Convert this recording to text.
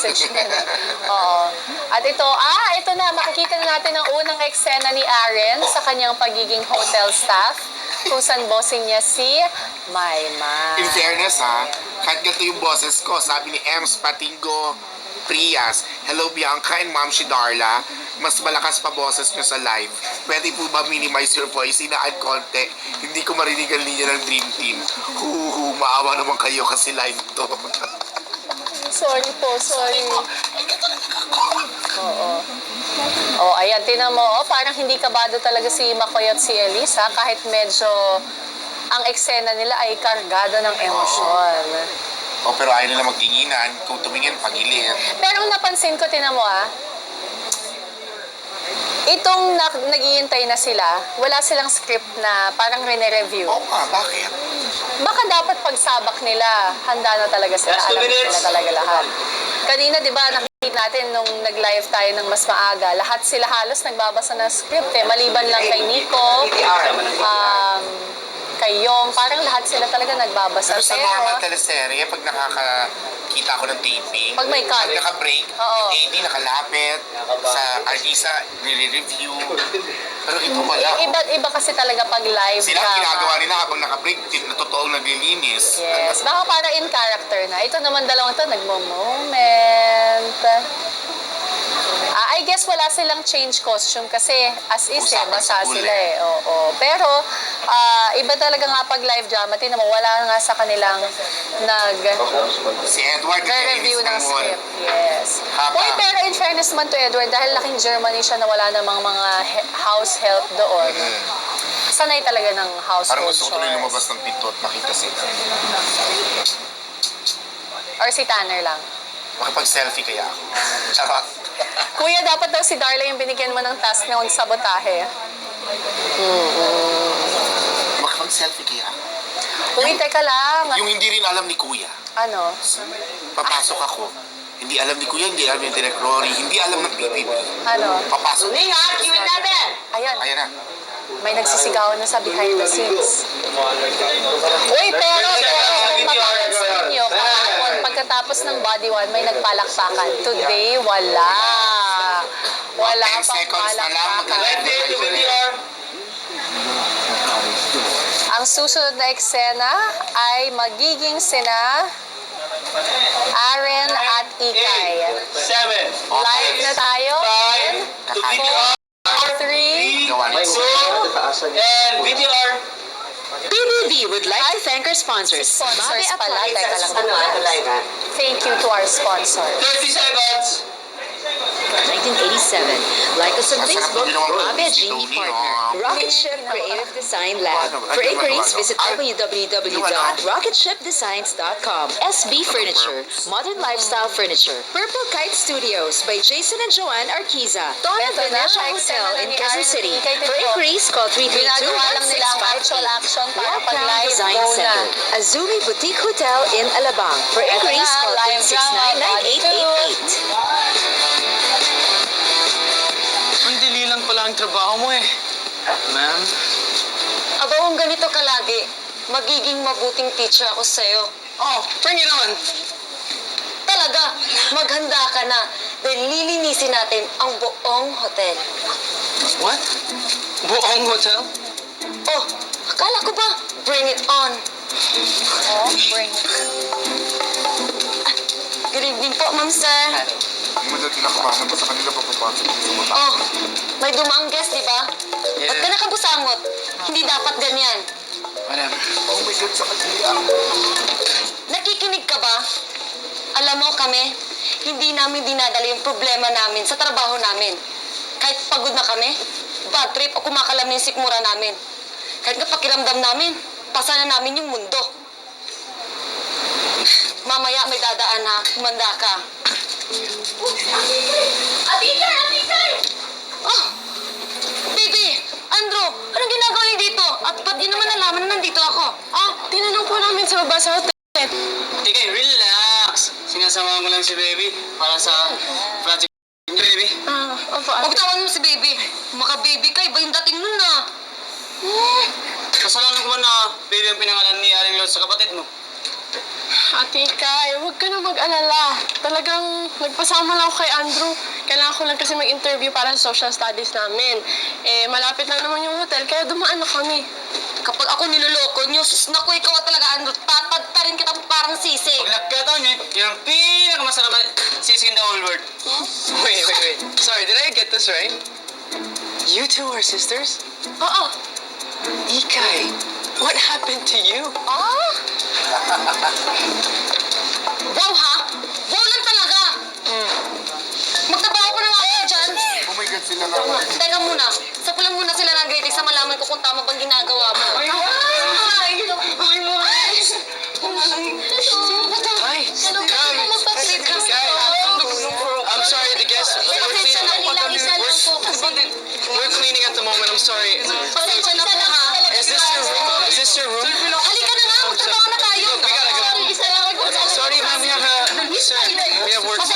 message niya. Oo. At ito na, makikita na natin ang unang eksena ni Aren sa kanyang pagiging hotel staff, kung saan bossing niya si Maymay. In fairness ha, kahit ganito yung boses ko, sabi ni Ems Patingo Prias, hello Bianca and Ma'am Darla, mas malakas pa boses nyo sa live. Pwede po ba minimize your voice? Inaan konti. Hindi ko marinig ang linya ng Dream Team. Maawa naman kayo kasi live to. Sorry po, sorry. Oo. Oh, ayan, tinan mo, parang hindi kabado talaga si Makoy at si Elisa kahit medyo ang eksena nila ay kargada ng emosyon. Pero ayaw nila magtinginan. Kung tumingin, pagilid. Pero ang napansin ko, tinan mo itong naghihintay na sila, wala silang script na parang rene-review. Bakit? Baka dapat pagsabak nila, handa na talaga sila, alam nila talaga lahat. Kanina, di ba, nakikita natin nung nag-live tayo ng mas maaga, lahat sila halos nagbabasa ng script maliban lang kay Nico, kay Yong, parang lahat sila talaga nagbabasa. Pero sa normal teleserye, pag nakakita ako ng taping, pag may cut, pag naka-break, yung AD nakalapit, sa Arisa, nire-review. Pero ito wala. Iba kasi talaga pag live sila ang ginagawa nila habang naka-break, na totoong naglilinis. Yes. Baka para in character na. Ito naman dalawang to, nagmo-moment. I guess wala silang change costume kasi as is basa sila Oo. Pero iba talaga nga pag live drama, tinan mo, wala nga sa kanilang si Edward review ng script. Yes. Uy, pero in fairness naman to Edward, dahil laking Germany siya na wala namang mga house help doon. Sanay talaga ng household parang gusto ko tuloy chores. lumabas ng pinto at makita sila. Or si Tanner lang. Makapag-selfie kaya ako. Charot. Kuya, dapat daw si Darla yung binigyan mo ng task na sabotahe. Makapag-selfie kaya ako. Uy, teka lang. Yung hindi rin alam ni Kuya. Ano? Papasok ako. Hindi alam ni Kuya, hindi alam ni Direk Rory, hindi alam ng PBB. Ano? Papasok. Ayan. Ayan na. May nagsisigawan na sa behind the scenes. Uy, pero kung mapapansin nyo, kahapon, pagkatapos ng body one, may nagpalakpakan. Today, wala. Wala 10 pang seconds na lang. palakpakan. Ang susunod na eksena ay magiging sina Aren at Ikay. 7, Live na tayo. 5, 3, and VTR. PBB would like to thank our sponsors. sponsors Bobby pala. Appliances. Teka lang. Thank you to our sponsor. 30 seconds. 1987. Like us on Facebook, Bobby at Genie Tony, Partner. Rocket Ship Creative Design Lab. For inquiries, visit www.rocketshipdesigns.com. SB Furniture, Modern Lifestyle Furniture. Purple Kite Studios by Jason and Joanne Arquiza. Donna Ito na, Venetia eksena Hotel na in ni Quezon Aren City. Ikay For dito. inquiries, call 332-1658. Ginagawa lang nila ang actual action para Walk pag Down live, Design go na. Center. Azumi Boutique Hotel in Alabang. For inquiries, na, call live drama, 369-9888. Ang dali lang pala ang trabaho mo Ma'am? Aba, kung ganito ka lagi, magiging mabuting teacher ako sa'yo. Oh, bring it on! Talaga, maghanda ka na dahil lilinisin natin ang buong hotel. What? Buong hotel? Oh, akala ko ba? Bring it on. Good evening po, ma'am sir. Hindi mo dati nakamanan pa sa kanila papapasok. Oh, may dumaang guest, di ba? Ba't ka nakabusangot? Hindi dapat ganyan. Whatever. Oh my God, sa kanila. Nakikinig ka ba? Alam mo kami, hindi namin dinadala yung problema namin sa trabaho namin. Kahit pagod na kami, bad trip o kumakalam na yung sikmura namin. Kahit nga pakiramdam namin, pasanan namin yung mundo. Mamaya may dadaan ha, humanda ka. Atikay! Oh! Baby! Andrew! Anong ginagawa niyo dito? At ba't di naman nalaman na nandito ako? Tinanong po namin sa baba sa hotel. Tigay, relax! Sinasamahan ko lang si baby para sa project niyo, baby. Huwag tawan mo si baby. Maka-baby ka, iba yung dating nun na. Kasalanan ko ba na baby ang pinangalan ni Aling Lord sa kapatid mo? Ate Kai, huwag ka na mag-alala. Talagang nagpasama lang ako kay Andrew. Kailangan ko lang kasi mag-interview para sa social studies namin. Eh, malapit lang naman yung hotel, kaya dumaan na kami. Kapag ako niloloko niyo, sus, naku, ikaw talaga, Andrew. Tatadtarin kita parang sisi. Pag nagkataon niyo, yun ang pinakamasarap na sisig in the whole world. Wait. Sorry, did I get this right? You two are sisters? Oo. Ikay, what happened to you? Ah? Wow, ha? Wow lang talaga. Magtrabaho pa na nga ako dyan. Oh my God, sila nga. Teka muna. Sapulan muna sila ng greetings sa malaman ko kung tama bang ginagawa mo. Ay! Hi. I'm sorry, the guests. Pasensya na po. Isa lang po kasi. We're cleaning at the moment. I'm sorry. Pasensya na po, ha? Is this your room? Is this your room? Halika na nga. Magtrabaho na tayo. We gotta go. Isa lang po. Sorry, ma'am. We have work to